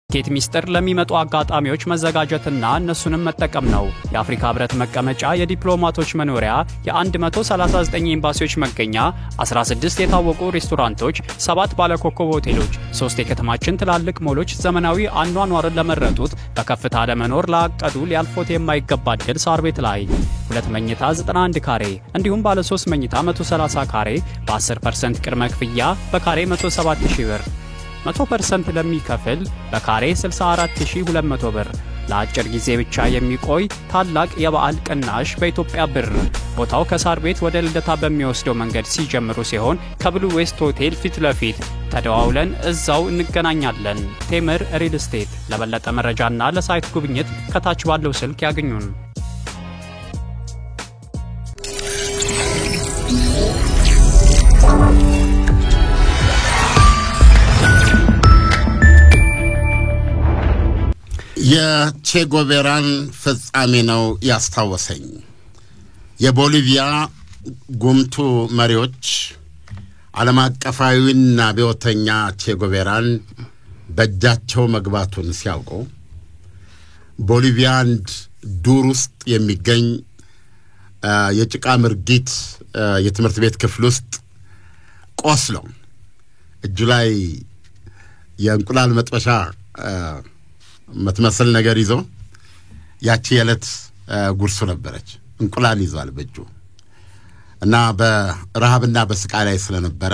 ኬት ሚስተር ለሚመጡ አጋጣሚዎች መዘጋጀትና እነሱንም መጠቀም ነው። የአፍሪካ ህብረት መቀመጫ የዲፕሎማቶች መኖሪያ የ139 ኤምባሲዎች መገኛ 16 የታወቁ ሬስቶራንቶች 7 ባለኮከብ ሆቴሎች 3 የከተማችን ትላልቅ ሞሎች ዘመናዊ አኗኗርን ለመረጡት በከፍታ ለመኖር ላቀዱ ሊያልፎት የማይገባ ድል ሳር ቤት ላይ 2 መኝታ 91 ካሬ እንዲሁም ባለ 3 መኝታ 130 ካሬ በ10% ቅድመ ክፍያ በካሬ 107,000 ብር 100% ለሚከፍል በካሬ 64200 ብር ለአጭር ጊዜ ብቻ የሚቆይ ታላቅ የበዓል ቅናሽ በኢትዮጵያ ብር ቦታው ከሳር ቤት ወደ ልደታ በሚወስደው መንገድ ሲጀምሩ ሲሆን ከብሉ ዌስት ሆቴል ፊት ለፊት ተደዋውለን እዛው እንገናኛለን። ቴምር ሪል ስቴት። ለበለጠ መረጃና ለሳይት ጉብኝት ከታች ባለው ስልክ ያገኙን። የቼጎቬራን ፍጻሜ ነው ያስታወሰኝ። የቦሊቪያ ጉምቱ መሪዎች ዓለም አቀፋዊና ቢዮተኛ ቼጎቬራን በእጃቸው መግባቱን ሲያውቁ ቦሊቪያ ዱር ውስጥ የሚገኝ የጭቃ ምርጊት የትምህርት ቤት ክፍል ውስጥ ቆስለው እጁ ላይ የእንቁላል መጥበሻ መትመሰል ነገር ይዞ ያቺ የለት ጉርሱ ነበረች። እንቁላል ይዟል በእጁ እና በረሃብና በስቃይ ላይ ስለነበረ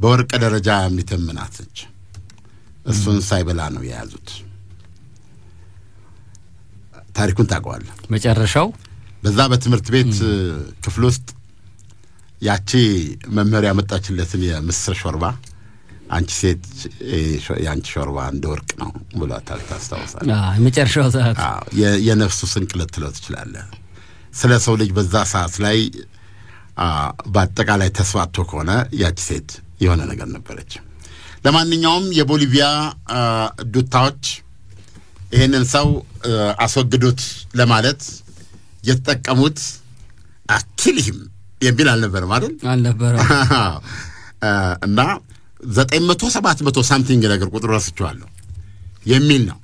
በወርቅ ደረጃ የሚተምናትች እሱን ሳይበላ ነው የያዙት። ታሪኩን ታውቀዋለህ። መጨረሻው በዛ በትምህርት ቤት ክፍል ውስጥ ያቺ መመሪያ መጣችለትን የምስር ሾርባ አንቺ ሴት ያንቺ ሾርባ እንደወርቅ ነው ብሏታል። ታስታውሳለህ? የመጨረሻው ሰዓት የነፍሱ ስንቅለት ትለው ትችላለህ። ስለ ሰው ልጅ በዛ ሰዓት ላይ በአጠቃላይ ተስፋቶ ከሆነ ያቺ ሴት የሆነ ነገር ነበረች። ለማንኛውም የቦሊቪያ ዱታዎች ይሄንን ሰው አስወግዱት ለማለት የተጠቀሙት አኪልህም የሚል አልነበረም አይደል? አልነበረም። እና 900 ሳምቲንግ ነገር ቁጥሩ ረስቻለሁ የሚል ነው።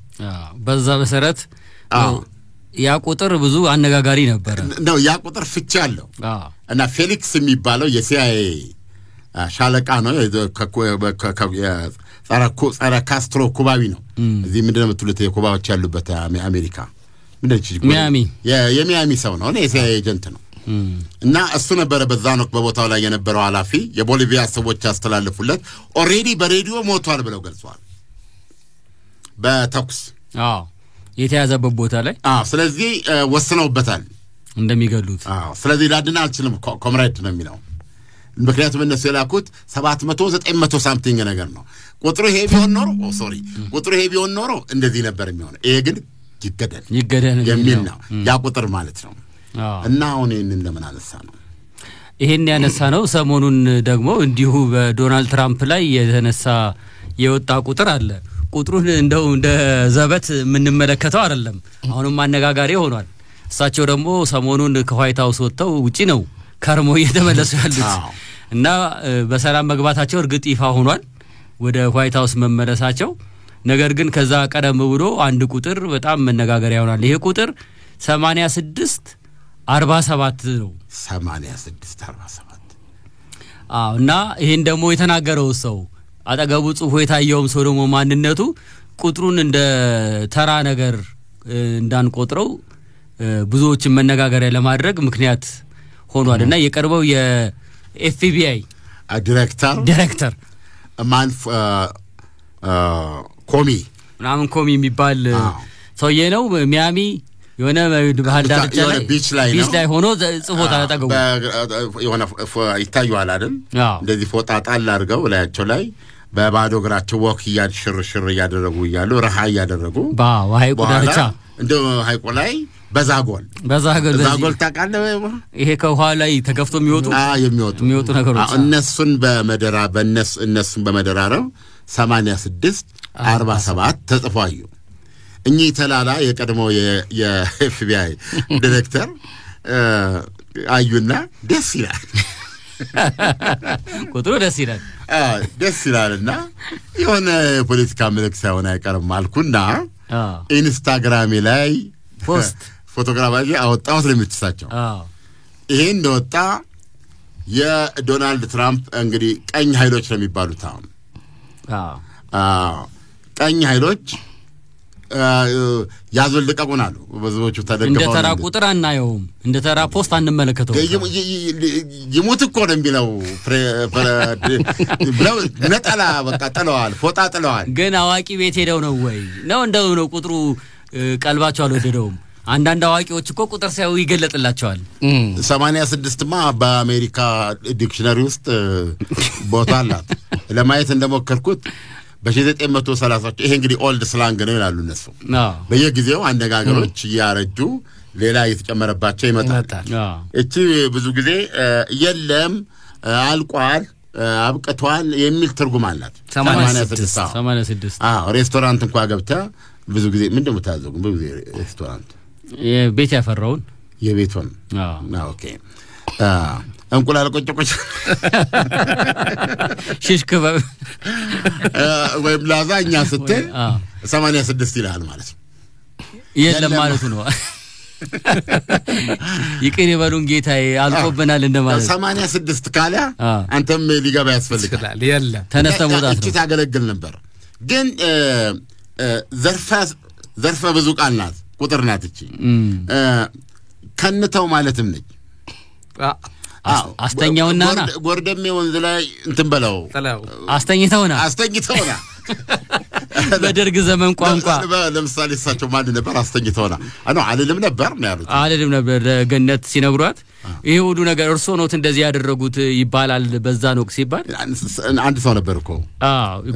በዛ መሰረት ያ ቁጥር ብዙ አነጋጋሪ ነበር ነው። ያ ቁጥር ፍቺ አለው እና ፌሊክስ የሚባለው የሲአይኤ ሻለቃ ነው። ጸረ ካስትሮ ኩባዊ ነው። እዚህ ምንድነው የምትሉት የኩባዎች ያሉበት አሜሪካ ምንድነው ሚያሚ የሚያሚ ሰው ነው። የሲአይኤ ኤጀንት ነው። እና እሱ ነበር በዛን ወቅት በቦታው ላይ የነበረው ኃላፊ። የቦሊቪያ ሰዎች ያስተላልፉለት ኦሬዲ በሬዲዮ ሞቷል ብለው ገልጸዋል በተኩስ የተያዘበት ቦታ ላይ። ስለዚህ ወስነውበታል እንደሚገሉት። ስለዚህ ላድና አልችልም ኮምሬድ ነው የሚለው። ምክንያቱም እነሱ የላኩት 700 ሳምቲንግ ነገር ነው። ቁጥሩ ይሄ ቢሆን ኖሮ እንደዚህ ነበር የሚሆነው። ይሄ ግን ይገደል የሚል ነው ያ ቁጥር ማለት ነው። እና አሁን ይሄንን ለምን አነሳ ነው? ይሄን ያነሳ ነው ሰሞኑን ደግሞ እንዲሁ በዶናልድ ትራምፕ ላይ የተነሳ የወጣ ቁጥር አለ። ቁጥሩን እንደው እንደ ዘበት ምንመለከተው አይደለም። አሁንም አነጋጋሪ ሆኗል። እሳቸው ደግሞ ሰሞኑን ከዋይት ሃውስ ወጥተው ውጪ ነው ከርሞ እየተመለሱ ያሉት እና በሰላም መግባታቸው እርግጥ ይፋ ሆኗል ወደ ዋይት ሃውስ መመለሳቸው። ነገር ግን ከዛ ቀደም ብሎ አንድ ቁጥር በጣም መነጋገሪያ ሆኗል። ይሄ ቁጥር 8647 ነው። 8647 እና ይሄን ደግሞ የተናገረው ሰው አጠገቡ ጽፎ የታየውም ሰው ደግሞ ማንነቱ ቁጥሩን እንደ ተራ ነገር እንዳንቆጥረው ብዙዎችን መነጋገሪያ ለማድረግ ምክንያት ሆኗልና የቀርበው የኤፍቢአይ ዳይሬክተር ኮሚ የሚባል ሰውዬ ነው። ሚያሚ የሆነ ባህል ዳርቻ ላይ ሆኖ ጽፎታ ተጠገቡ የሆነ ይታያል አይደል? እንደዚህ ፎጣ ጣል አድርገው ላያቸው ላይ በባዶ እግራቸው ወክ ያሽርሽር ያደረጉ ይያሉ ረሃ ያደረጉ በሃይቁ ዳርቻ እንደ ሃይቁ ላይ በዛጎል ታውቃለህ? ይሄ ከውሃ ላይ ተከፍቶ የሚወጡ ነገሮች እነሱን በመደራረብ 8647 ተጽፏዩ። እኚህ ተላላ የቀድሞ የኤፍቢአይ ዳይሬክተር አዩና ደስ ይላል ቁጥሩ ደስ ይላልና የሆነ ፖለቲካ መልክ ሳይሆን አይቀርም አልኩና ኢንስታግራም ላይ ፖስት ፎቶግራፍ አወጣሁት ለምትሳቸው ይሄ እንደወጣ የዶናልድ ትራምፕ እንግዲህ ቀኝ ኃይሎች ነው የሚባሉት ቀኝ ኃይሎች ያዘልቀቁናሉ ብዙዎቹ ተደግፈው እንደ ተራ ቁጥር አናየውም እንደ ተራ ፖስት አንመለከተው ይሙት እኮ ነው የሚለው ብለው ነጠላ በቃ ጥለዋል ፎጣ ጥለዋል ግን አዋቂ ቤት ሄደው ነው ወይ ነው እንደው ነው ቁጥሩ ቀልባቸው አልወደደውም አንዳንድ አዋቂዎች እኮ ቁጥር ሳይው ይገለጥላቸዋል 86 ማ በአሜሪካ ዲክሽነሪ ውስጥ ቦታ አላት ለማየት እንደሞከርኩት በ1930 ይሄ እንግዲህ ኦልድ ስላንግ ነው ይላሉ እነሱ በየጊዜው አነጋገሮች ያረጁ ሌላ የተጨመረባቸው ይመጣል እቺ ብዙ ጊዜ የለም አልቋል አብቀቷል የሚል ትርጉም አላት 86 ሬስቶራንት እንኳን ገብታ ብዙ ጊዜ ምንድነው ታዘጉ ብዙ ጊዜ ሬስቶራንት የቤት ያፈራውን የቤቱን ኦኬ እንቁላል ቆጭቆጭ ሽሽከበ ወይም ላዛኛ ስትል 86 ይላል ማለት ነው የለም ማለት ነው ይቅር ይበሉን ጌታዬ አልቆብናል እንደማለት 86 ካለ አንተም ሊገባ ያስፈልጋል የለም ተነስተሞታት እቺ ታገለግል ነበር ግን ዘርፈ ብዙ ቃል ናት ቁጥር ናት እቺ ከንተው ማለትም ነኝ አስተኛውና ጎርደሜ ወንዝ ላይ እንትን በለው አስተኝተውና በደርግ ዘመን ቋንቋ ለምሳሌ እሳቸው ማን ነበር አስተኝተውና አልልም ነበር ነው ያሉት አልልም ነበር ገነት ሲነግሯት ይሄ ሁሉ ነገር እርሶ ኖት እንደዚህ ያደረጉት ይባላል በዛ ነው ሲባል አንድ ሰው ነበር እኮ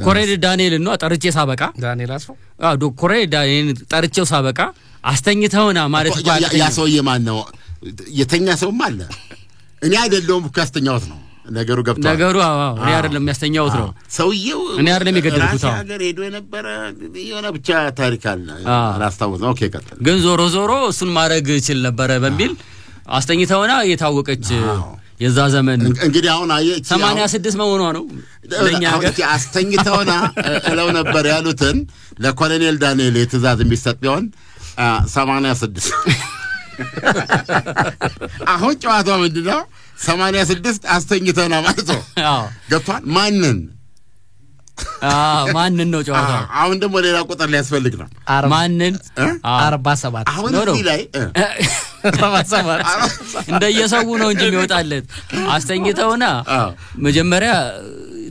ኮሬድ ዳንኤል ነው ጠርጬ ሳበቃ ዳንኤል አስፋው ኮሬድ ዳንኤል ጠርጬው ሳበቃ አስተኝተውና ማለት ያ ሰውዬ ማን ነው የተኛ ሰውም አለ እኔ አይደለሁም እኮ ያስተኛውት ነው ነገሩ ገብቷል ነገሩ እኔ አይደለም ያስተኛውት ነው ሰውዬው እኔ አይደለም የገደልኩት ሀገር ሄዶ የነበረ የሆነ ብቻ ታሪክ አለ አላስታውስ ነው ኦኬ ቀጥል ግን ዞሮ እሱን ማድረግ ይችል ነበር በሚል አስተኝተውና የታወቀች የዛ ዘመን እንግዲህ አሁን 86 መሆኗ ነው ለኛ ሀገር አስተኝተውና እለው ነበር ያሉትን ለኮሎኔል ዳንኤል የትእዛዝ የሚሰጥ ቢሆን 86 አሁን ጨዋታው ምንድነው 86 አስተኝተውና ማለት ነው ገብቷል ማንን ነው ጨዋታው አሁን ደግሞ ሌላ ቁጥር ሊያስፈልግ ነው ማንን 47 አሁን እዚህ ላይ 47 እንደየሰው ነው እንጂ የሚወጣለት አስተኝተውና መጀመሪያ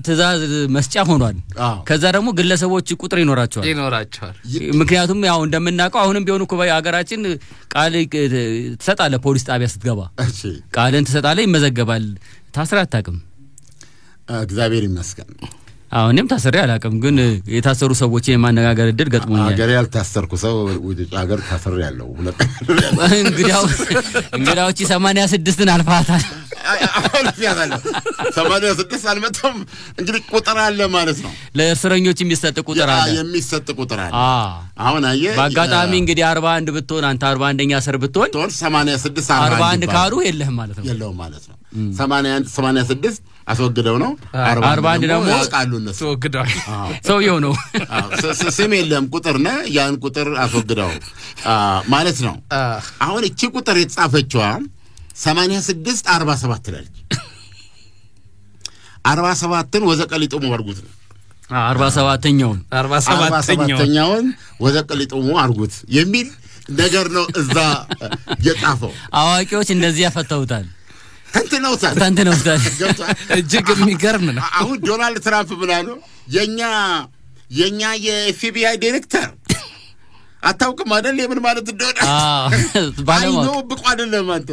ትእዛዝ መስጫ ሆኗል ከዛ ደግሞ ግለሰቦች ቁጥር ይኖራቸዋል ምክንያቱም ያው እንደምናውቀው አሁንም ቢሆን እኮ በአገራችን ቃል ተሰጣለ ፖሊስ ጣቢያ ስትገባ ቃልን ተሰጣለ ይመዘገባል ታስራ አታውቅም እግዚአብሔር ይመስገን አሁንም ታስሬ አላውቅም ግን የታሰሩ ሰዎች የማነጋገር እድል ገጥሞኛል አገር ያልታሰርኩ ሰው ወደ አገር ታስሬ ያለው እንግዲያውቺ 86ን አልፋታል 86 አልመጣም እንግዲህ ቁጥር አለ ማለት ነው ለእስረኞች የሚሰጥ ቁጥር አለ አሁን አየ በአጋጣሚ እንግዲህ 41 ብትሆን አንተ 41ኛ ስር ብትሆን 86 41 ካሉ የለህም ማለት ነው የለውም ማለት ነው 86 አስወግደው ነው 41 ደግሞ ቃሉ እነሱ ተወግደዋል ሰውየው ነው ስም የለም ቁጥር ነው ያን ቁጥር አስወግደው ማለት ነው አሁን እቺ ቁጥር የተጻፈችው 86 47 ትላለች 47ን ወዘቀሊጦሙ አርጉት 47ኛውን ወዘቀሊጦሙ አርጉት የሚል ነገር ነው እዛ የጻፈው አዋቂዎች እንደዚህ ያፈተውታል ተንትነውታል እጅግ የሚገርም ነው አሁን ዶናልድ ትራምፕ ብላሉ የኛ የኤፍቢአይ ዳይሬክተር አታውቅም አይደል የምን ማለት እንደሆነ ባለማው ብቁ አይደለም አንተ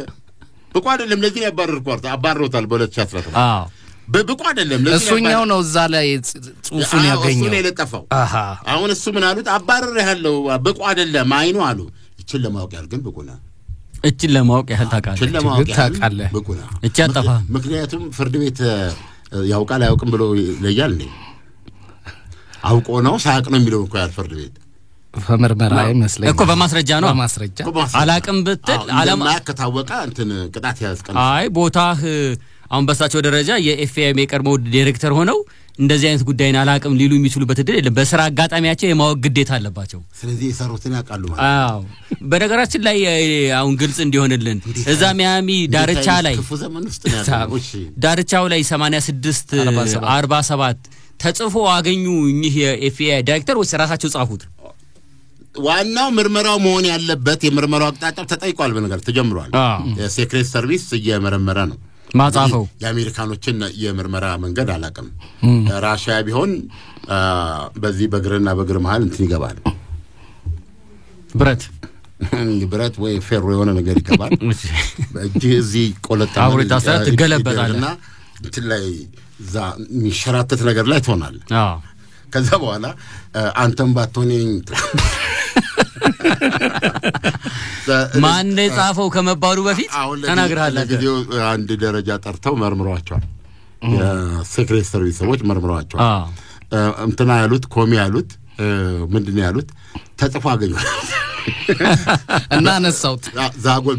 ብቁ አይደለም ለዚህ ያባረርኳት አባረውታል በ2017 በብቁ አይደለም እሱኛው ነው እዛ ላይ ጽሁፉን ያገኘው እሱ ለጠፋው አሁን እሱ ምን አሉት አባረር ያለው ብቁ አይደለም አይኑ አሉ ይችል ለማወቅ ያህል ግን ብቁ ነው እቺን ለማወቅ ያህል ታውቃለህ ብቁ ነው እቺ አጣፋ ምክንያቱም ፍርድ ቤት ያውቃል አያውቅም ብሎ ለያል እንዴ አውቆ ነው ሳያውቅ ነው የሚለው እንኳን ፍርድ ቤት በመርመራ ይመስለኛል እኮ በማስረጃ ነው አላቅም ብትል አላማ ከታወቀ እንትን ቅጣት ያስቀንስ አይ ቦታህ አሁን በሳቸው ደረጃ የኤፍቢአይ የቀድሞ ዳይሬክተር ሆነው እንደዚህ አይነት ጉዳይን አላቅም ሊሉ የሚችሉበት እድል የለም። በስራ አጋጣሚያቸው የማወቅ ግዴታ አለባቸው። ስለዚህ የሰሩትን ያውቃሉ ማለት ነው። አዎ በነገራችን ላይ አሁን ግልጽ እንዲሆንልን እዛ ሚያሚ ዳርቻ ላይ ክፉ ዘመን ውስጥ ነው ያለው። ዳርቻው ላይ 86 47 ተጽፎ አገኙ እኚህ የኤፍቢአይ ዳይሬክተር ወይስ ራሳቸው ጻፉት? ዋናው ምርመራው መሆን ያለበት የምርመራው አቅጣጫው ተጠይቋል። በነገር ተጀምሯል። የሴክሬት ሰርቪስ እየመረመረ ነው ማጻፈው። የአሜሪካኖችን የምርመራ መንገድ አላቀም። ራሽያ ቢሆን በዚህ በግርና በግር መሃል እንትን ይገባል። ብረት ወይ ፌሮ የሆነ ነገር ይገባል። እጅ እዚህ ቆለጣ አውሪታሳ ትገለበጣለና እንትን ላይ ዛ የሚሸራተት ነገር ላይ ትሆናል። ከዛ በኋላ አንተም ባትሆነኝ ማን ጻፈው ከመባሉ በፊት ተናግረሃል። ለጊዜው አንድ ደረጃ ጠርተው መርምሯቸዋል። የሴክሬት ሰርቪስ ሰዎች መርምሯቸዋል። እንትና ያሉት ኮሚ ያሉት ምንድነው ያሉት? ተጽፎ አገኙት እና አነሳውት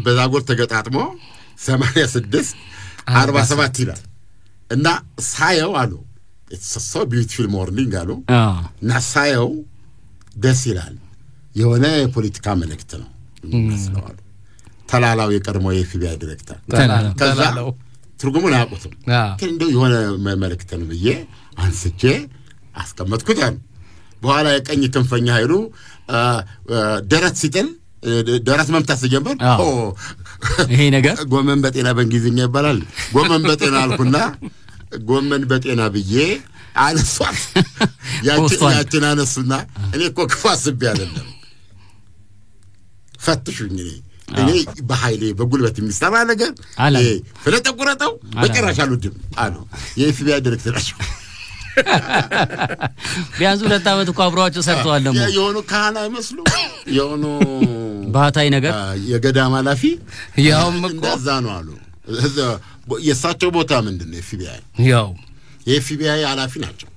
በዛጎል ተገጣጥሞ 86 47 ይላል እና ሳየው አሉ it's so beautiful morning አሉ እና ሳየው ደስ ይላል። የሆነ የፖለቲካ መልእክት ነው መስለዋል። ተላላው የቀድሞ የኤፍቢአይ ዳይሬክተር ተላላው ትርጉሙን አያውቁትም። ግን እንደው የሆነ መልእክት ነው ብዬ አንስቼ አስቀመጥኩት። በኋላ የቀኝ ክንፈኛ ኃይሉ ደረት ሲጥል ደረት መምታት ሲጀምር ይሄ ነገር ጎመን በጤና በእንግሊዝኛ ይባላል። ጎመን በጤና አልኩና ጎመን በጤና ብዬ አነሷት። ያችን አነሱና እኔ እኮ ክፉ አስቤ አይደለም ፈትሹኝ እኔ በኃይሌ በጉልበት የሚሰራ ነገር ፍለጠቁረጠው በጭራሽ አልወድም አሉ የኤፍቢአይ ዳይሬክተር ናቸው። ቢያንስ 2 ዓመት እኮ አብረዋቸው ሰርተዋል። ደግሞ የሆኑ ካህን አይመስሉ የሆኑ ባህታይ ነገር የገዳም ኃላፊ ያውም እኮ እንደዛ ነው አሉ። የሳቸው ቦታ ምንድነው? ኤፍቢአይ ያው የኤፍቢአይ ኃላፊ ናቸው።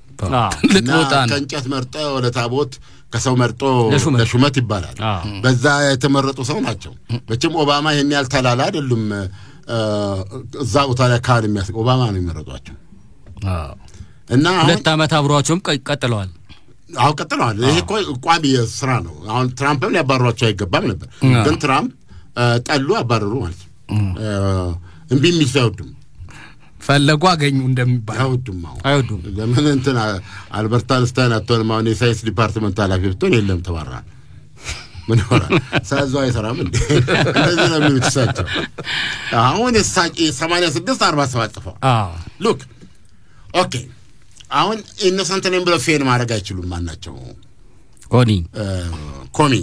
ልትወጣ ነው። ከእንጨት መርጠው ለታቦት ከሰው መርጦ ለሹመት ይባላል። በዛ የተመረጡ ሰው ናቸው። መቼም ኦባማ ይሄን ያልተላላ አይደሉም። እዛ ቦታ ላይ ካህን የሚያስቀ ኦባማ ነው የሚመረጧቸው። እና 2 ዓመት አብረዋቸውም ቀጥለዋል። አሁን ቀጥለዋል። ይሄ እኮ ቋሚ ስራ ነው። አሁን ትራምፕም ሊያባርሯቸው አይገባም ነበር፣ ግን ትራምፕ ጠሉ አባረሩ ማለት ነው። እምቢ የሚል ሰው አይወዱም። ፈለጉ አገኙ እንደሚባል አይወዱም። ለምን እንትን አልበርት አንስታይን አጥቶን ማን የሳይንስ ዲፓርትመንት ኃላፊ ብትሆን የለም ተባረራል። ምን ሆነ? ሳይንሱ አይሰራም እንዴ? እንደዚህ ነው የሚሉት እሳቸው። አሁን 86 47 ጽፈው ሉክ ኦኬ። አሁን ኢኖሰንት ነኝ ብለው ፌል ማድረግ አይችሉም። ማናቸው ኮሚ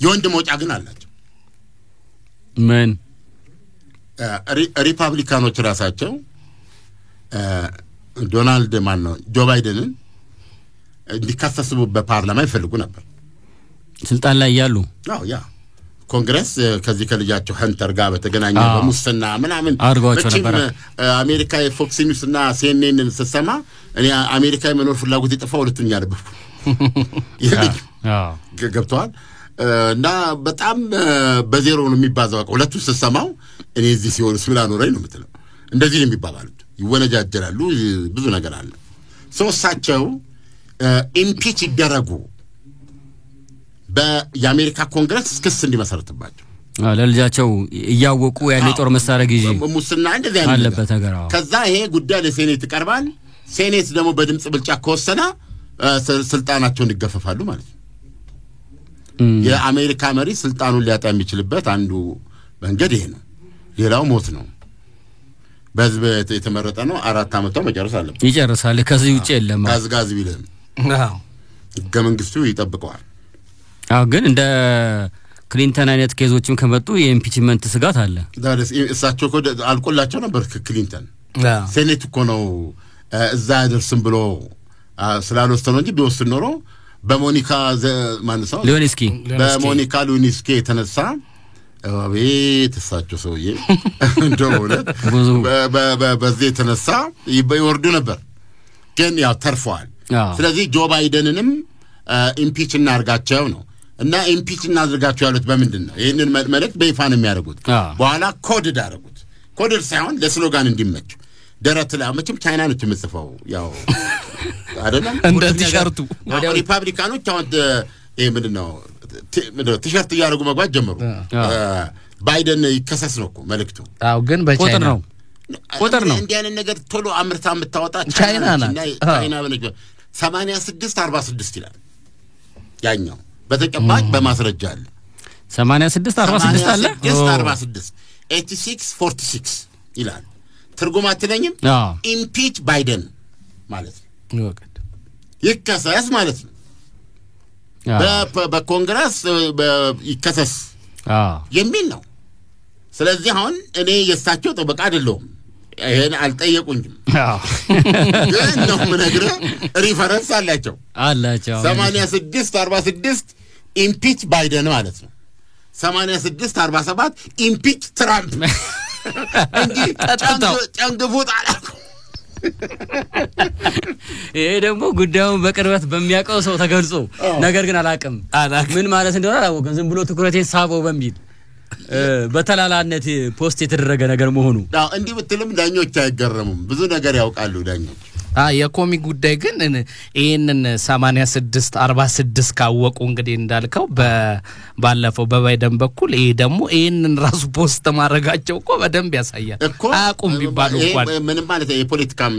የወንድ መውጫ ግን አላቸው። ምን ሪፐብሊካኖች ራሳቸው ዶናልድ ጆ ባይደንን እንዲከሰሱ በፓርላማ ይፈልጉ ነበር ስልጣን ላይ ያሉ። ያ ኮንግረስ ከዚህ ከልጃቸው ሀንተር ጋር በተገናኘ በሙስና ምናምን አርጓቸው ነበር። አሜሪካ የፎክስ ኒውስ እና ሲኤንኤን ተሰማ እኔ አሜሪካ የመኖር ፍላጎት ይጠፋው ሁለቱኛ ነበር። ገብቷል። እና በጣም በዜሮ ነው የሚባዛው። ሁለቱ ተሰማው እኔ እዚህ ሲሆንስ ምን አኖረኝ ነው የምትለው። እንደዚህ ነው የሚባባሉት፣ ይወነጃጀራሉ፣ ብዙ ነገር አለ። ሶስታቸው ኢምፒች ይደረጉ በየአሜሪካ ኮንግረስ ክስ እንዲመሰርትባቸው ለልጃቸው እያወቁ ያለ ጦር መሳሪያ ጊዜ ሙስና እንደዚህ አለበት ነገር። ከዛ ይሄ ጉዳይ ለሴኔት ይቀርባል። ሴኔት ደግሞ በድምጽ ብልጫ ከወሰነ ስልጣናቸውን ይገፈፋሉ ማለት ነው። የአሜሪካ መሪ ስልጣኑን ሊያጣ የሚችልበት አንዱ መንገድ ይሄ ነው። ሌላው ሞት ነው። በህዝብ የተመረጠ ነው። 4 ዓመት መጨረስ አለበት። ይጨርሳል። ከዚህ ውጪ የለም። ጋዝ ቢልም ህገ መንግስቱ ይጠብቀዋል። ግን እንደ ክሊንተን አይነት ኬዞችም ከመጡ የኢምፒችመንት ስጋት አለ። እሳቸው እኮ አልቆላቸው ነበር። ክሊንተን ሴኔት እኮ ነው እዛ አይደርስም ብሎ ስላልወሰነው እንጂ ቢወስን ኖሮ በሞኒካ ማንሳው በሞኒካ ሉኒስኪ የተነሳ አቤት እሳቸው ሰውዬ እንደሆነ በዚህ የተነሳ ይወርዱ ነበር። ግን ያው ተርፈዋል። ስለዚህ ጆ ባይደንንም ኢምፒች እናርጋቸው ነው። እና ኢምፒች እናድርጋቸው ያሉት በምንድን ነው? ይሄንን መልእክት በይፋ ነው የሚያደርጉት። በኋላ ኮድ አደረጉት። ኮድ ሳይሆን ለስሎጋን እንዲመች ደረት ላይ መቼም ቻይና ነች የምትጽፈው ያው አይደለም እንደ ቲሸርቱ ሪፐብሊካኖች አሁን ይሄ ምንድነው ቲሸርት ያደርጉ መግባት ጀመሩ ባይደን ይከሰስ ነው እኮ መልእክቱ አው ግን በቻይና ቁጥር ነው እንዲህ አይነት ነገር ቶሎ አምርታ የምታወጣ ቻይና በነገ 86-46 ይላል ያኛው በተጨባጭ በማስረጃ አለ 86-46 አለ 86 86-46 ይላል ትርጉም አትለኝም ኢምፒች ባይደን ማለት ነው ይከሰስ ማለት ነው በኮንግረስ በይከሰስ የሚል ነው ስለዚህ አሁን እኔ የሳቸው ጠበቃ አይደለሁም ይሄን አልጠየቁኝም ግን ነው ምነግርህ ሪፈረንስ አላቸው 86-46 ኢምፒች ባይደን ማለት ነው 86-47 ኢምፒች ትራምፕ እንጂ ጨንግፉት አላልኩ ይሄ ደግሞ ጉዳዩን በቅርበት በሚያውቀው ሰው ተገልጾ ነገር ግን አላቅም ምን ማለት እንደሆነ አላወቅም ዝም ብሎ ትኩረቴን ሳበው በሚል በተላላነት ፖስት የተደረገ ነገር መሆኑ እንዲህ ብትልም ዳኞች አይገረሙም ብዙ ነገር ያውቃሉ ዳኞች የኮሚ ጉዳይ ግን ይሄንን 86-46 ካወቁ እንግዲህ እንዳልከው ባለፈው በባይደን በኩል ይሄ ደግሞ ይሄንን ራሱ ፖስት ማድረጋቸው እኮ በደንብ ያሳያል አቁም ቢባሉ እንኳን ምን ማለት የፖለቲካም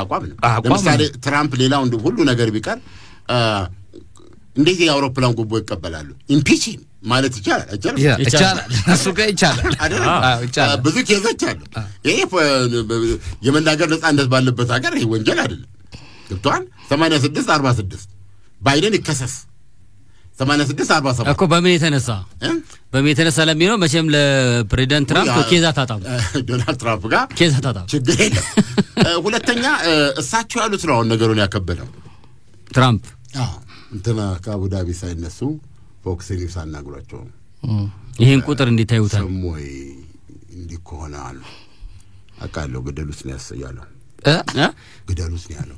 አቋም ነው ለምሳሌ ትራምፕ ሌላው ሁሉ ነገር ቢቀር እንዴት የአውሮፕላን ጉቦ ይቀበላሉ ኢምፒች ማለት ይቻላል እሱ ጋር ይቻላል ብዙ ኬዞች አሉ ይሄ የመናገር ነጻነት ባለበት ሀገር ይሄ ወንጀል አይደለም ገብቷል 86-46 ባይደን ይከሰስ 86-47 እኮ በምን የተነሳ ለሚለው መቼም ለፕሬዚዳንት ትራምፕ ኬዛ ታጣም ዶናልድ ትራምፕ ጋር ኬዛ ታጣም ችግር የለም ሁለተኛ እሳቸው ያሉት ነው ነገሩን ያከበደው ትራምፕ እንትና ከአቡዳቢ ሳይነሱ ፎክስ ኒውስ አናግሯቸው ይሄን ቁጥር እንዲታዩታል ሰሞይ እንዲኮና አሉ አቃለው ገደሉስ ነው ያሰያለው ገደሉስ ነው ያለው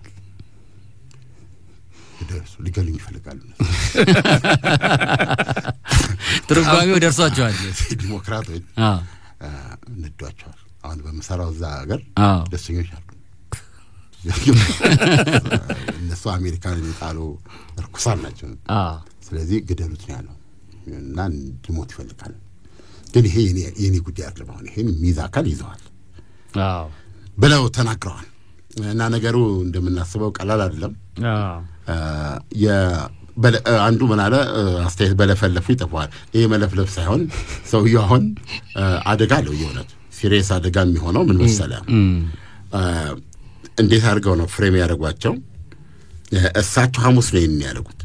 ገደሉስ ሊገሉኝ ይፈልጋሉ ትርጓሜው ደርሷቸዋል ዲሞክራቶች ነዷቸዋል አሁን በመሰራው እዛ ሀገር ደስተኞች አሉ እነሱ አሜሪካን የሚጣሉ ርኩሳን ናቸው ስለዚህ ገደሉት ነው ያለው እና እንዲሞት ይፈልጋል ግን ይሄ የኔ ጉዳይ አይደለም አሁን ይሄን ሚዛካል ይዘዋል ብለው ተናግረዋል እና ነገሩ እንደምናስበው ቀላል አይደለም አንዱ ምን አለ አስተያየት በለፈለፉ ይጠፋዋል ይሄ መለፍለፍ ሳይሆን ሰውየው አሁን አደጋ ነው የሆነው ሲሪየስ አደጋ የሚሆነው ምን መሰለህ እንዴት አድርገው ነው ፍሬም ያደርጓቸው እሳቸው ሐሙስ ነው የሚያደርጉት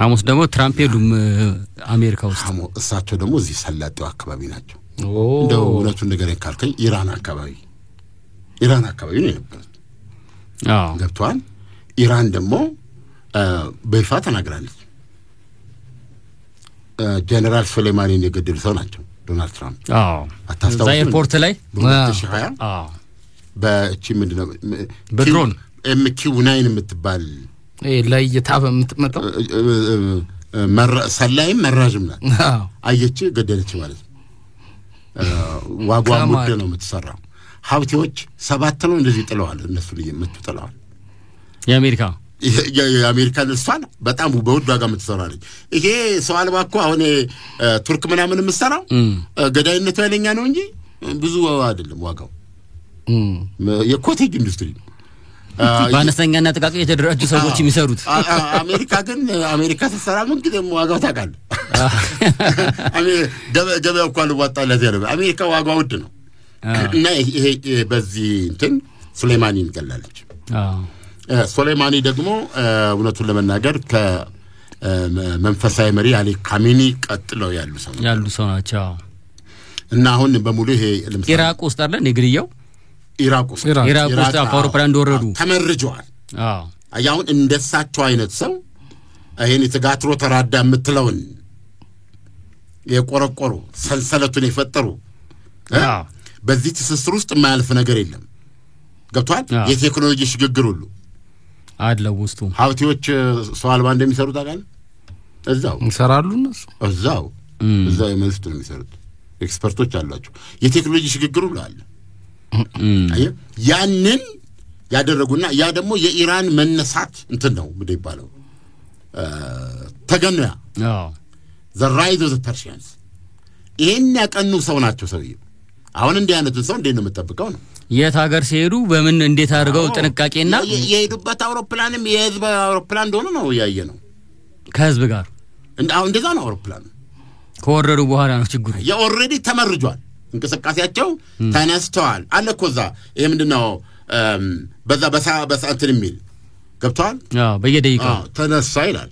ሐሙስ ደግሞ ትራምፕ ሄዱም አሜሪካ ውስጥ እሳቸው ደግሞ እዚህ ሰላጤው አካባቢ ናቸው እንደው እውነቱን ነገር ካልከኝ ኢራን አካባቢ ነው የነበሩት ገብቷል ኢራን ደግሞ በይፋ ተናግራለች ጀነራል ሱሌማኒን የገደሉ ሰው ናቸው ዶናልድ ትራምፕ አታስታውሱ ኤርፖርት ላይ በእቺ ምንድነው በድሮን MQ-9 የምትባል ለይታ በምትመጣው ሰላይም መራጅም ናት አየች ገደለች ማለት ነው ዋጓ ሙድ ነው የምትሰራው ሀብቴዎች 7 ነው እንደዚህ ጥለዋል እነሱ የምትጥለዋል የአሜሪካ ልስፋን በጣም በውድ ዋጋ የምትሰራለች ይሄ ሰው አልባ እኮ አሁን ቱርክ ምናምን የምትሰራው ገዳይነቱ ያለኛ ነው እንጂ ብዙ አይደለም ዋጋው የኮቴጅ ኢንዱስትሪ ባነስተኛና ጥቃቅ የተደራጁ ሰዎች የሚሰሩት አሜሪካ ተሰራ ምን ግን ዋጋው ታውቃለህ ገበያው እንኳን ወጣለት ያለው አሜሪካ ዋጋው ውድ ነው እና ይሄ በዚህ እንትን ሱሌማኒን ገላለች ሱሌማኒ ደግሞ እውነቱን ለመናገር ከመንፈሳዊ መሪ አሊ ካሚኒ ቀጥለው ያሉ ሰው ናቸው እና አሁን በሙሉ ይሄ ኢራቅ ውስጥ አይደል ንግሪያው ኢራቅ ውስጥ ከአውሮፕላን እንደወረዱ ተመርጀዋል አሁን እንደሳቸው አይነት ሰው ይሄን የተጋትሮ ተራዳ የምትለውን የቆረቆሩ ሰንሰለቱን የፈጠሩ በዚህ ትስስር ውስጥ የማያልፍ ነገር የለም ገብቷል የቴክኖሎጂ ሽግግር ሁሉ አድለው ውስጡ ሀብቴዎች ሰው አልባ እንደሚሰሩ ታውቃለህ እዛው ይሰራሉ እነሱ እዛው የመስጥ ነው የሚሰሩት ኤክስፐርቶች አሏቸው የቴክኖሎጂ ሽግግር ሁሉ አለ ያንን ያደረጉና ያ ደግሞ የኢራን መነሳት እንትን ነው ምን ይባላል ተገነያ the rise of the Persians ይሄን ያቀኑ ሰው ናቸው ሰውዬው አሁን እንዲህ አይነቱን ሰው እንዴት ነው የምትጠብቀው ነው የት ሀገር ሲሄዱ በምን እንዴት አድርገው ጥንቃቄና የሄዱበት አውሮፕላንም የህዝብ አውሮፕላን እንደሆነ ነው ያየነው ከህዝብ ጋር አሁን እንደዛ ነው አውሮፕላን ከወረዱ በኋላ ነው ችግሩ ኦሬዲ ተመርጇል እንቅስቃሴያቸው ተነስተዋል አለኮዛ ይሄ ምንድነው በዛ እንትን የሚል ገብቷል በየደቂቃው ተነሳ ይላል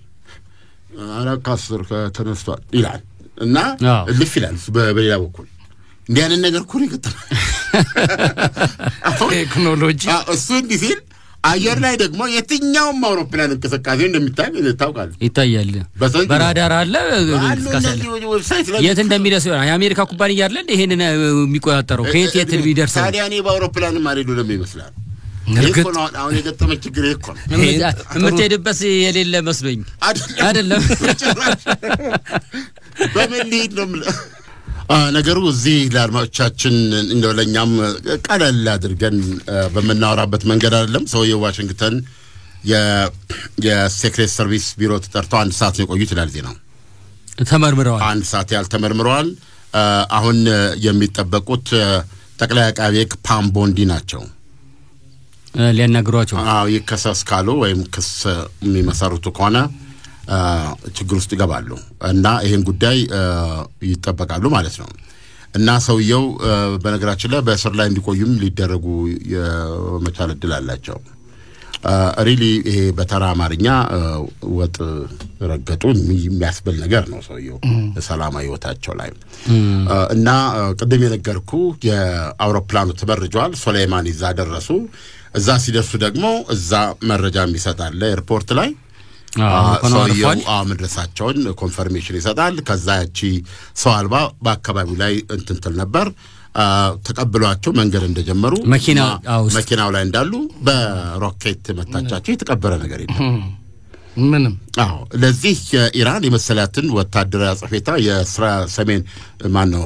አራካስር ተነስቷል ይላል እና ልፍ ይላል በሌላ በኩል እንዲህ አይነት ነገር እኮ ነው የገጠመው ቴክኖሎጂ እሱ እንዲህ ሲል አየር ላይ ደግሞ የትኛውም አውሮፕላን እንቅስቃሴ እንደሚታይ ታውቃለህ ይታያል በራዳር አለ የት እንደሚደርስ የአሜሪካ ኩባንያ አይደል ይሄንን የሚቆጣጠረው ከየት ቢደርስ ታዲያ እኔ በአውሮፕላን ማሪዱ ለምን ይመስላል እኮ ነው አሁን የገጠመው ችግር እኮ ነው የምትሄድበት የሌለ መስሎኝ አይደለም በምን ሊድ ነው ነገሩ እዚህ ለአድማጮቻችን እንደለኛም ቀለል አድርገን በመናወራበት መንገድ አይደለም ሰውየው ዋሽንግተን የሴክሬት ሰርቪስ ቢሮ ተጠርተው 1 ሰዓት ነው የቆዩት ይላል ዜናው ተመርምረዋል 1 ሰዓት ያልተመርምረዋል አሁን የሚጠበቁት ጠቅላይ አቃቤ ሕግ ፓምቦንዲ ናቸው ሊያናግሯቸው ይከሰስ ካሉ ወይም ክስ የሚመሰርቱ ከሆነ ችግር ውስጥ ይገባሉ እና ይሄን ጉዳይ ይተበቃሉ ማለት ነው እና ሰውየው በነገራችን ላይ በእስር ላይ እንዲቆዩም ሊደረጉ የመቻል እድል አላቸው ሪሊ ይሄ በተራ አማርኛ ወጥ ረገጡ የሚያስብል ነገር ነው ሰውየው ሰላማዊ ህይወታቸው ላይ እና ቅድም የነገርኩ የአውሮፕላኑ ተበርጇል ሱሌማኒ እዛ ደረሱ እዛ ሲደርሱ ደግሞ እዛ መረጃ የሚሰጣል ኤርፖርት ላይ ሰውየው መድረሳቸውን ኮንፈርሜሽን ይሰጣል ከዛ ያቺ ሰው አልባ በአካባቢው ላይ እንትንትል ነበር ተቀብሏቸው መንገድ እንደጀመሩ መኪናው ላይ እንዳሉ በሮኬት መታቻቸው የተቀበረ ነገር የለም ምንም ለዚህ ኢራን የመሰላትን ወታደራዊ አጽፌታ የሰሜን ማነው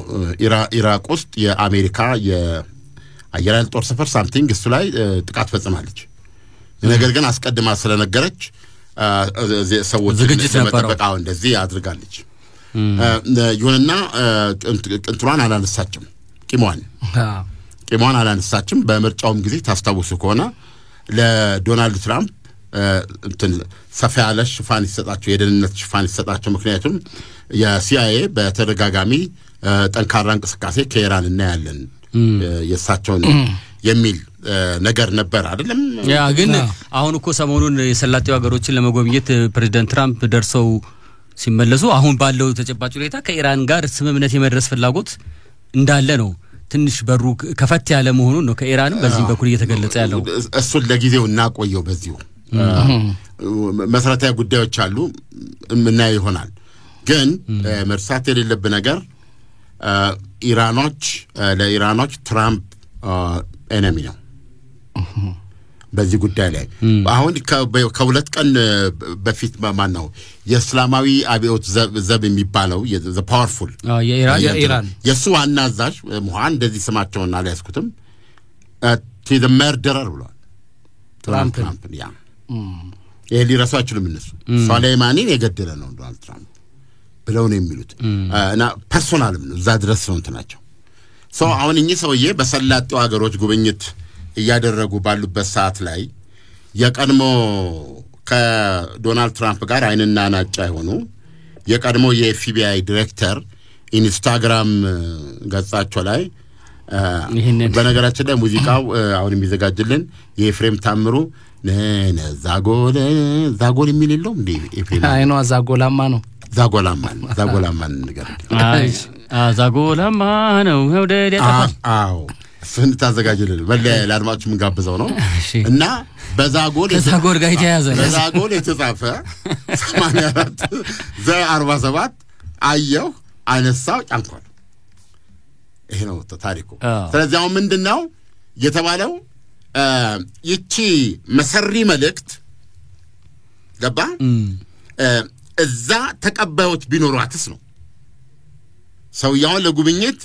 ኢራቅ ውስጥ የአሜሪካ የአየር ኃይል ጦር ሰፈር ሳምቲንግ እሱ ላይ ጥቃት ፈጽማለች ነገር ግን አስቀድማ ስለነገረች ሰዎች ዝግጅት ተጠበቃው እንደዚህ አድርጋለች ይሁንና እንትሯን አላነሳችም ቂሟን አላነሳችም በምርጫውም ጊዜ ታስታውሱ ከሆነ ለዶናልድ ትራምፕ እንትን ሰፋ ያለ ሽፋን ይሰጣቸው የደህንነት ሽፋን ይሰጣቸው ምክንያቱም የሲአይኤ በተደጋጋሚ ጠንካራ እንቅስቃሴ ከኢራን እናያለን የሳቸውን የሚል ነገር ነበር አይደለም ያ ግን አሁን እኮ ሰሞኑን የሰላጤው ሀገሮችን ለመጎብኘት ፕሬዝዳንት ትራምፕ ደርሰው ሲመለሱ አሁን ባለው ተጨባጭ ሁኔታ ከኢራን ጋር ስምምነት የመድረስ ፍላጎት እንዳለ ነው ትንሽ በሩ ከፈት ያለ መሆኑን ነው ከኢራንም በዚህ በኩል እየተገለጸ ያለው እሱን ለጊዜው እናቆየው በዚሁ መሰረታዊ ጉዳዮች አሉ ምን ይሆናል ግን መርሳት የሌለበት ነገር ለኢራኖች ትራምፕ ኤነሚ ነው በዚህ ጉዳይ ላይ አሁን ከሁለት ቀን በፊት ማን ነው የእስላማዊ አብዮት ዘብ የሚባለው the powerful የኢራን የሱ ዋና አዛዥ ሙሃን እንደዚህ ስማቸውን አልያዝኩትም to the murderer ብሏል ትራምፕ ያ ይሄ ሊረሱ አይችሉም እነሱ ሱሌማኒን የገደለ ነው ዶናልድ ትራምፕ ብለው ነው የሚሉት እና ፐርሶናልም ነው እዛ ድረስ ነው እንትናቸው አሁን እኚህ ሰውዬ በሰላጤው ሀገሮች ጉብኝት እያደረጉ ባሉበት ሰዓት ላይ የቀድሞ ከዶናልድ ትራምፕ ጋር አይንና ናጫ ሆኖ የቀድሞ የኤፍቢአይ ዲሬክተር ኢንስታግራም ገጻቸው ላይ በነገራችን ላይ ሙዚቃው አሁን የሚዘጋጅልን የኤፍሬም ታምሩ ዛጎል የሚል የለውም እንዴ ኤፍሬም አይኗ ዛጎላማ ነው ዛጎላማ ነገር ዛጎላማ ነው ወደደ አዎ ስንት ታዘጋጅልን በላይ ለአድማጮች ምን ጋብዘው ነው እና በዛጎል ጋር የተያዘ በዛጎል የተጻፈ 84 47 አየሁ አነሳው ጫንኳል ይሄ ነው ታሪኩ ስለዚህ አሁን ምንድነው የተባለው ይቺ መሰሪ መልእክት ገባ እዛ ተቀባዮች ቢኖሯትስ ነው ሰውየው ለጉብኝት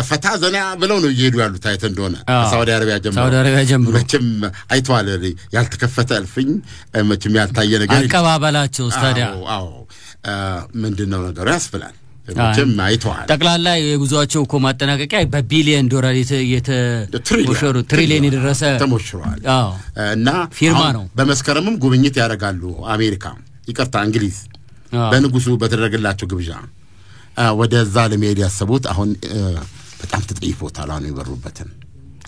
ፈታ ዘና ብለው ነው እየሄዱ ያሉት አይተ እንደሆነ ሳውዲ አረቢያ ጀምሮ መቼም አይተዋል ያልተከፈተ እልፍኝ መቼም ያልታየ ነገር አቀባበላቸው ስታዲያ ምንድነው ነገሩ ያስፈላል መቼም አይተዋል ጠቅላላ የጉዟቸው እኮ ማጠናቀቂያ በቢሊየን ዶላር የተሞሸሩ ትሪሊየን የደረሰ ተሞሽሯል እና ፊርማ ነው በመስከረምም ጉብኝት ያደርጋሉ አሜሪካ ይቅርታ እንግሊዝ በንጉሱ በተደረገላቸው ግብዣ ወደዛ ለመሄድ ያሰቡት አሁን በጣም ተጠይፎታል አሁን ይበሩበትን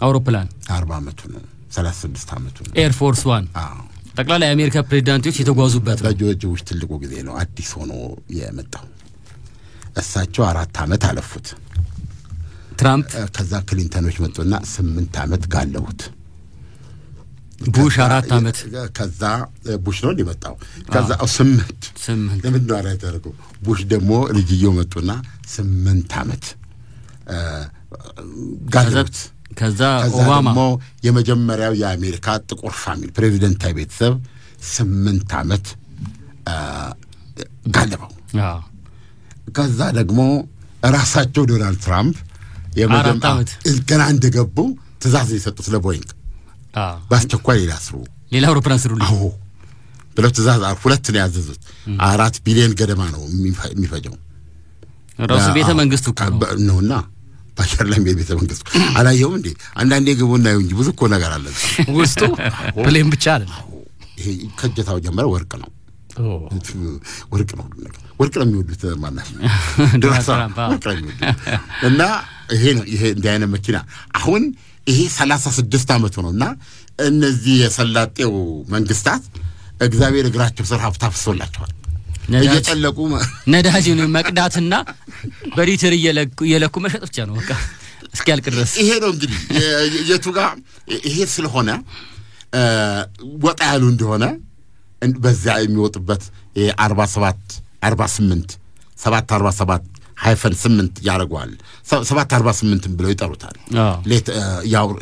አውሮፕላን 40 አመቱ ነው 36 አመቱ ነው ኤር ፎርስ 1 ጠቅላላ የአሜሪካ ፕሬዝዳንቶች የተጓዙበት በጆርጅ ትልቁ ጊዜ ነው አዲስ ሆኖ የመጣው እሳቸው 4 አመት አለፉት ትራምፕ ከዛ ክሊንተኖች መጡና 8 አመት ጋለውት ቡሽ 4 አመት ከዛ ቡሽ ነው ሊመጣው ከዛ 8 ለምን ነው ያደረገው ቡሽ ደግሞ ልጅየው መጡና 8 አመት ጋለውት ከዛ ኦባማ ደግሞ የመጀመሪያው የአሜሪካ ጥቁር ፋሚሊ ፕሬዚደንታዊ ቤተሰብ 8 አመት ጋለበው ከዛ ደግሞ ራሳቸው ዶናልድ ትራምፕ ገና እንደገቡ ትእዛዝ የሰጡት ለቦይንግ ባስቸኳይ ሌላ አውሮፕላን ስሩልኝ አዎ ብለው ትእዛዝ ሁለት ነው ያዘዙት 4 ቢሊዮን ገደማ ነው የሚፈጀው ራሱ ቤተ መንግስቱ ነውና ባሻር ላይ ቤተ መንግስቱ አላየው እንዴ አንዳንዴ ግቡና ይሁን ብዙ እኮ ነገር አለ ውስጡ ፕሌን ብቻ አይደለም ይሄ ከጀታው ጀመረ ወርቅ ነው ወርቅ ነው የሚወዱት ማለት ነው ድራሳ ወርቅ ነው እና ይሄ እንደ አይነት መኪና አሁን ይሄ 36 አመቱ ነውና እነዚህ የሰላጤው መንግስታት እግዚአብሔር እግራቸው ስር ሀብት አፍሶላቸዋል እየጠለቁ ነዳጅን መቅዳትና በሊትር እየለኩ መሸጥ ብቻ ነው በቃ እስኪያልቅ ድረስ ይሄ ነው እንግዲህ የቱጋ ይሄ ስለሆነ ወጣ ያሉ እንደሆነ በዛ የሚወጥበት 47 48 747 -8 ያረጋዋል 748 ብለው ይጠሩታል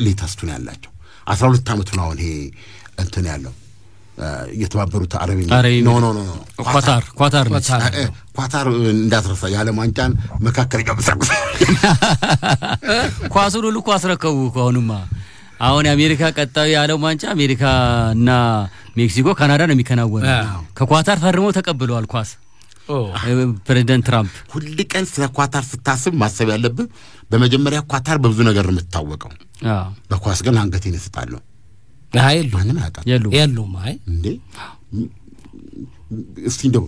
ሌተስቱን ያላቸው 12 አመቱ ነው አሁን ይሄ እንትን ያለው የተባበሩት አረብ ኳታር እንዳትረሳ የዓለም ዋንጫን መካከለኛ ምስራቅ ኳሱን ሁሉ አስረከቡ አሁን የአሜሪካ ቀጣዩ የዓለም ዋንጫ አሜሪካና ሜክሲኮ ካናዳ ነው የሚከናወነው ከኳታር ፈርመው ተቀብለዋል ኳስ ፕሬዝዳንት ትራምፕ ሁሉ ቀን ስለ ኳታር ስታስብ ማሰብ ያለብህ በመጀመሪያ ኳታር በብዙ ነገር የምትታወቀው በኳስ ግን አንገቴን ይስጣሉ አይሉ ማንም ያውቃል የሉም አይ እንዴ እስቲ እንደው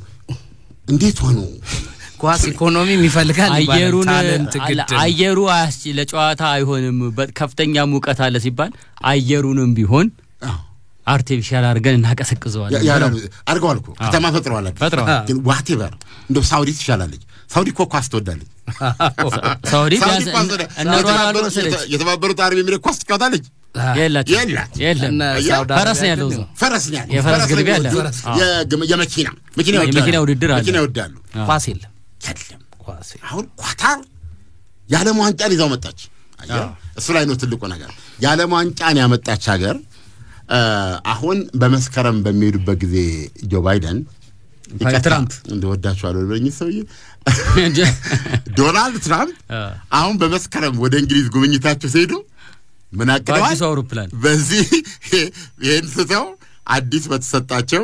እንዴት ሆኖ ኳስ ኢኮኖሚ የሚፈልጋል አየሩ ለጨዋታ አይሆንም በከፍተኛ ሙቀት አለ ሲባል አየሩንም ቢሆን አርቲፊሻል አርገን እናቀሰቅዘዋለን አርገዋል እኮ ከተማ ፈጥረዋል ግን ዋቴቨር እንደው ሳውዲ ትሻላለች ሳውዲ እኮ ኳስ ትወዳለች ሳውዲ የተባበሩት አረብ ኤሚሬት ኳስ ትጫወታለች የለም ፈረስ ያለው ፈረስ ግልቢያ አለ የመኪና ውድድር አለ መኪና ይወዳሉ ኳስ የለም ኳስ አሁን ኳታር የዓለም ዋንጫን ይዛው መጣች እሱ ላይ ነው ትልቁ ነገር የዓለም ዋንጫን ያመጣች ሀገር አሁን በመስከረም በሚሄዱበት ጊዜ ጆ ባይደን ትራምፕ እንደወዳቸው አለኝ ሰውዬ ዶናልድ ትራምፕ አሁን በመስከረም ወደ እንግሊዝ ጉብኝታቸው ሲሄዱ ምን አቀደዋል አዲስ አውሮፕላን በዚህ ይሄን ስተው አዲስ በተሰጣቸው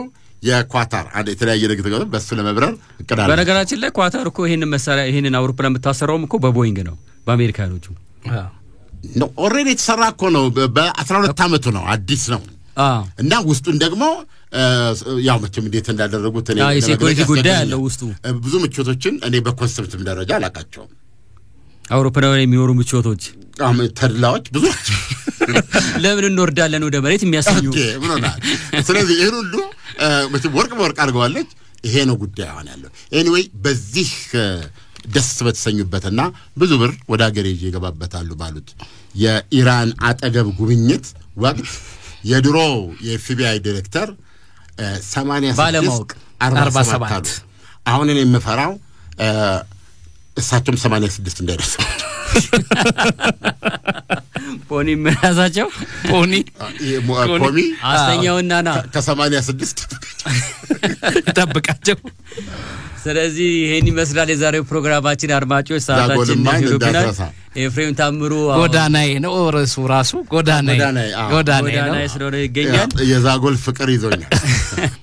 የኳታር አንድ የተለያየ ነገር ተገኘ በሱ ለመብረር እቀዳለሁ በነገራችን ላይ ኳታር እኮ ይሄንን አውሮፕላን የምታሰራውም እኮ በቦይንግ ነው በአሜሪካኖቹ ነው ኦሬዲ የተሰራ እኮ ነው በ12 አመቱ ነው አዲስ ነው እና ውስጡን ደግሞ ያው መቼም እንዴት እንዳደረጉት እኔ የሴኩሪቲ ጉዳይ አለ ውስጡ ብዙ ምቾቶችን እኔ በኮንሰፕት ደረጃ አላቃቸው አውሮፕላን የሚኖሩ ምቾቶች ተድላዎች ብዙ ለምን እንወርዳለን ወደ መሬት የሚያሰኙ ስለዚህ ይሄን ሁሉ መቼም ወርቅ አድርገዋለች ይሄ ነው ጉዳይ አሁን ያለው ኤኒዌይ በዚህ ደስ በተሰኙበትና ብዙ ብር ወደ ሀገር ይገባበታሉ ባሉት የኢራን አጠገብ ጉብኝት ወቅት የድሮ የኤፍቢአይ ዳይሬክተር 86 47 አሁን እኔ የምፈራው እሳቸውም 86 እንዳይደርሱ ፖኒ መያዛቸው ፖኒ አስተኛውና ና ከ86 ተጠብቃቸው ስለዚህ ይሄን ይመስላል የዛሬው ፕሮግራማችን አድማጮች ሰዓታችን ነው ኤፍሬም ታምሩ ጎዳናዬ ነው ራሱ ጎዳናዬ ስለሆነ ይገኛል። የዛጎል ፍቅር ይዞኛል።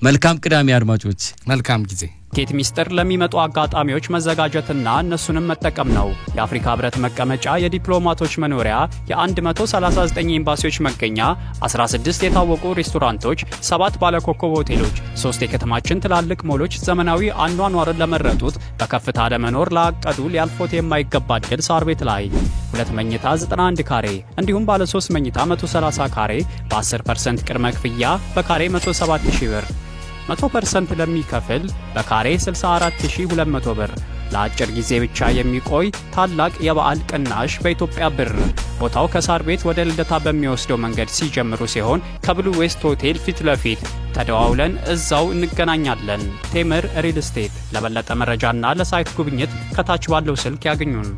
መልካም ቅዳሜ አድማጮች፣ መልካም ጊዜ። ኬት ሚስጥር ለሚመጡ አጋጣሚዎች መዘጋጀትና እነሱንም መጠቀም ነው። የአፍሪካ ህብረት መቀመጫ፣ የዲፕሎማቶች መኖሪያ፣ የ139 ኤምባሲዎች መገኛ፣ 16 የታወቁ ሬስቶራንቶች፣ 7 ባለኮከብ ሆቴሎች፣ 3 የከተማችን ትላልቅ ሞሎች፣ ዘመናዊ አኗኗርን ለመረጡት፣ በከፍታ ለመኖር ላቀዱ ሊያልፎት የማይገባ ዕድል ሳር ቤት ላይ 2 መኝታ 91 ካሬ እንዲሁም ባለ 3 መኝታ 130 ካሬ በ10% ቅድመ ክፍያ በካሬ 107,000 ብር 100% ለሚከፍል በካሬ 64200 ብር ለአጭር ጊዜ ብቻ የሚቆይ ታላቅ የበዓል ቅናሽ በኢትዮጵያ ብር። ቦታው ከሳር ቤት ወደ ልደታ በሚወስደው መንገድ ሲጀምሩ ሲሆን ከብሉ ዌስት ሆቴል ፊት ለፊት ተደዋውለን እዛው እንገናኛለን። ቴምር ሪል ስቴት። ለበለጠ መረጃና ለሳይት ጉብኝት ከታች ባለው ስልክ ያገኙን።